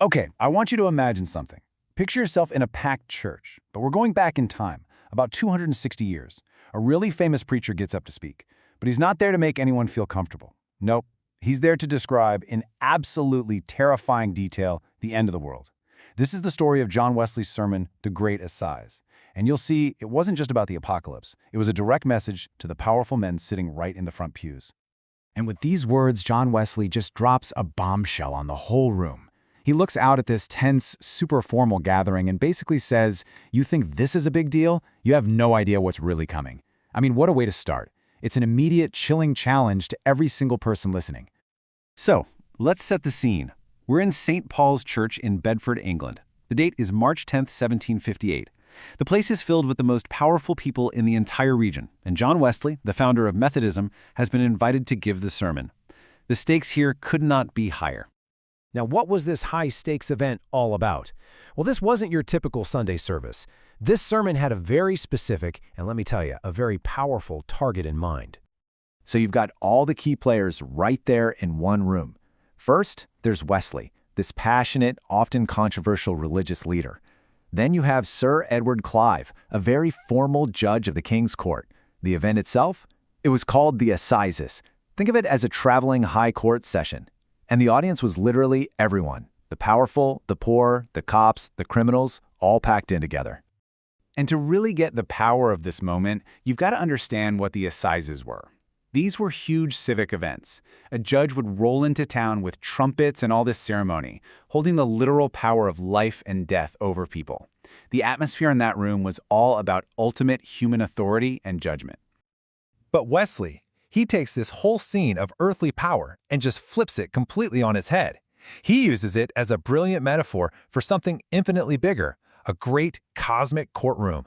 Okay, I want you to imagine something. Picture yourself in a packed church, but we're going back in time, about 260 years. A really famous preacher gets up to speak, but he's not there to make anyone feel comfortable. Nope, he's there to describe in absolutely terrifying detail the end of the world. This is the story of John Wesley's sermon, The Great Assize. And you'll see it wasn't just about the apocalypse. It was a direct message to the powerful men sitting right in the front pews. And with these words, John Wesley just drops a bombshell on the whole room. He looks out at this tense, super formal gathering and basically says, you think this is a big deal? You have no idea what's really coming. I mean, what a way to start. It's an immediate, chilling challenge to every single person listening. So, let's set the scene. We're in St. Paul's Church in Bedford, England. The date is March 10th, 1758. The place is filled with the most powerful people in the entire region, and John Wesley, the founder of Methodism, has been invited to give the sermon. The stakes here could not be higher. Now, what was this high-stakes event all about? Well, this wasn't your typical Sunday service. This sermon had a very specific, and let me tell you, a very powerful target in mind. So you've got all the key players right there in one room. First, there's Wesley, this passionate, often controversial religious leader. Then you have Sir Edward Clive, a very formal judge of the King's Court. The event itself? It was called the Assizes. Think of it as a traveling high court session. And the audience was literally everyone. The powerful, the poor, the cops, the criminals, all packed in together. And to really get the power of this moment, you've got to understand what the Assizes were. These were huge civic events. A judge would roll into town with trumpets and all this ceremony, holding the literal power of life and death over people. The atmosphere in that room was all about ultimate human authority and judgment. But Wesley, he takes this whole scene of earthly power and just flips it completely on its head. He uses it as a brilliant metaphor for something infinitely bigger, a great cosmic courtroom.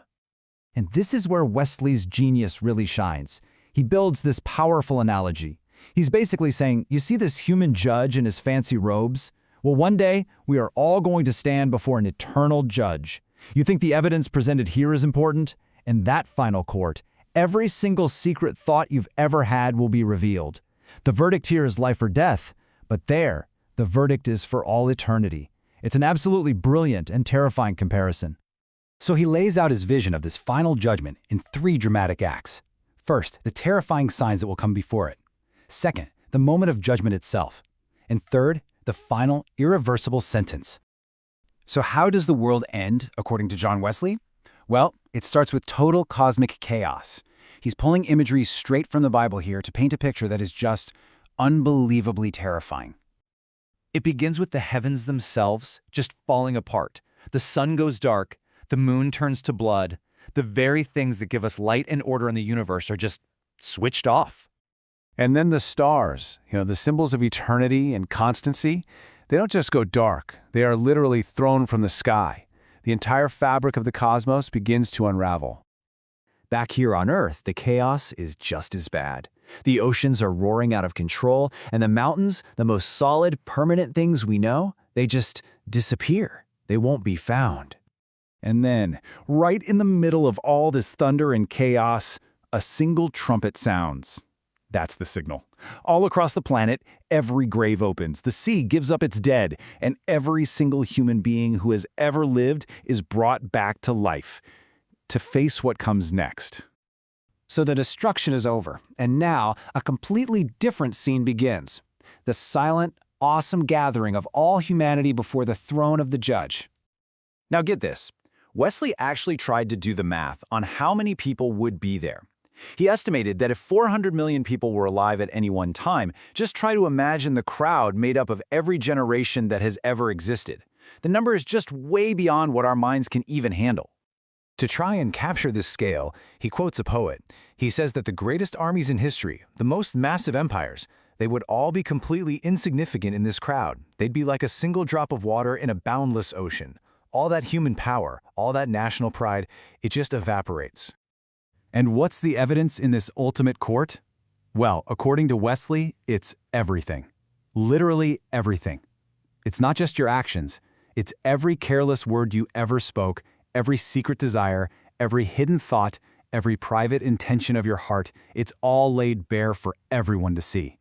And this is where Wesley's genius really shines. He builds this powerful analogy. He's basically saying, you see this human judge in his fancy robes? Well, one day, we are all going to stand before an eternal judge. You think the evidence presented here is important? In that final court, every single secret thought you've ever had will be revealed. The verdict here is life or death, but there, the verdict is for all eternity. It's an absolutely brilliant and terrifying comparison. So he lays out his vision of this final judgment in 3 dramatic acts. First, the terrifying signs that will come before it. Second, the moment of judgment itself. And third, the final, irreversible sentence. So how does the world end, according to John Wesley? Well, it starts with total cosmic chaos. He's pulling imagery straight from the Bible here to paint a picture that is just unbelievably terrifying. It begins with the heavens themselves just falling apart. The sun goes dark, the moon turns to blood. The very things that give us light and order in the universe are just switched off. And then the stars, the symbols of eternity and constancy, they don't just go dark. They are literally thrown from the sky. The entire fabric of the cosmos begins to unravel. Back here on Earth, the chaos is just as bad. The oceans are roaring out of control, and the mountains, the most solid, permanent things we know, they just disappear. They won't be found. And then, right in the middle of all this thunder and chaos, a single trumpet sounds. That's the signal. All across the planet, every grave opens, the sea gives up its dead, and every single human being who has ever lived is brought back to life, to face what comes next. So the destruction is over, and now a completely different scene begins. The silent, awesome gathering of all humanity before the throne of the judge. Now get this. Wesley actually tried to do the math on how many people would be there. He estimated that if 400 million people were alive at any one time, just try to imagine the crowd made up of every generation that has ever existed. The number is just way beyond what our minds can even handle. To try and capture this scale, he quotes a poet. He says that the greatest armies in history, the most massive empires, they would all be completely insignificant in this crowd. They'd be like a single drop of water in a boundless ocean. All that human power, all that national pride, it just evaporates. And what's the evidence in this ultimate court? Well, according to Wesley, it's everything. Literally everything. It's not just your actions. It's every careless word you ever spoke, every secret desire, every hidden thought, every private intention of your heart. It's all laid bare for everyone to see.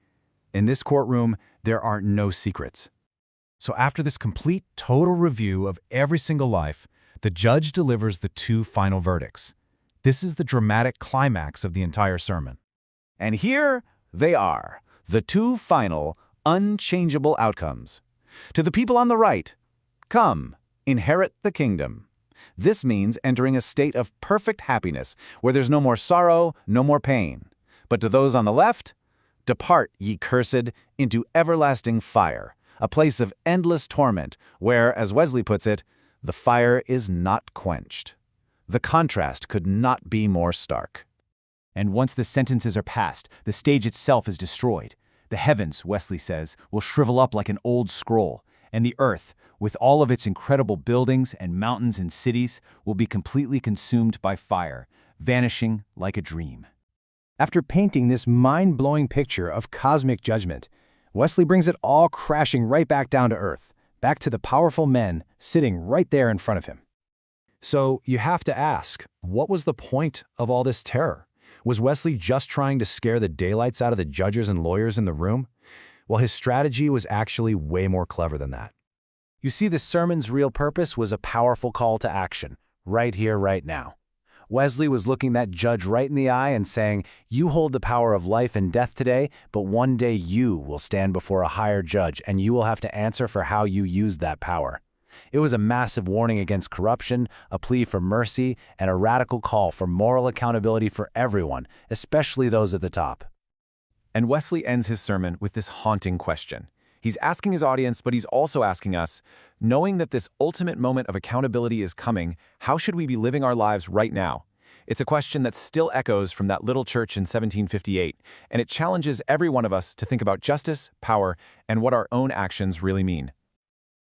In this courtroom, there are no secrets. So after this complete, total review of every single life, the judge delivers the two final verdicts. This is the dramatic climax of the entire sermon. And here they are, the two final, unchangeable outcomes. To the people on the right, come, inherit the kingdom. This means entering a state of perfect happiness, where there's no more sorrow, no more pain. But to those on the left, depart, ye cursed, into everlasting fire, a place of endless torment, where, as Wesley puts it, the fire is not quenched. The contrast could not be more stark. And once the sentences are passed, the stage itself is destroyed. The heavens, Wesley says, will shrivel up like an old scroll, and the earth, with all of its incredible buildings and mountains and cities, will be completely consumed by fire, vanishing like a dream. After painting this mind-blowing picture of cosmic judgment, Wesley brings it all crashing right back down to earth, back to the powerful men sitting right there in front of him. So you have to ask, what was the point of all this terror? Was Wesley just trying to scare the daylights out of the judges and lawyers in the room? Well, his strategy was actually way more clever than that. You see, the sermon's real purpose was a powerful call to action, right here, right now. Wesley was looking that judge right in the eye and saying, you hold the power of life and death today, but one day you will stand before a higher judge and you will have to answer for how you used that power. It was a massive warning against corruption, a plea for mercy, and a radical call for moral accountability for everyone, especially those at the top. And Wesley ends his sermon with this haunting question. He's asking his audience, but he's also asking us, knowing that this ultimate moment of accountability is coming, how should we be living our lives right now? It's a question that still echoes from that little church in 1758, and it challenges every one of us to think about justice, power, and what our own actions really mean.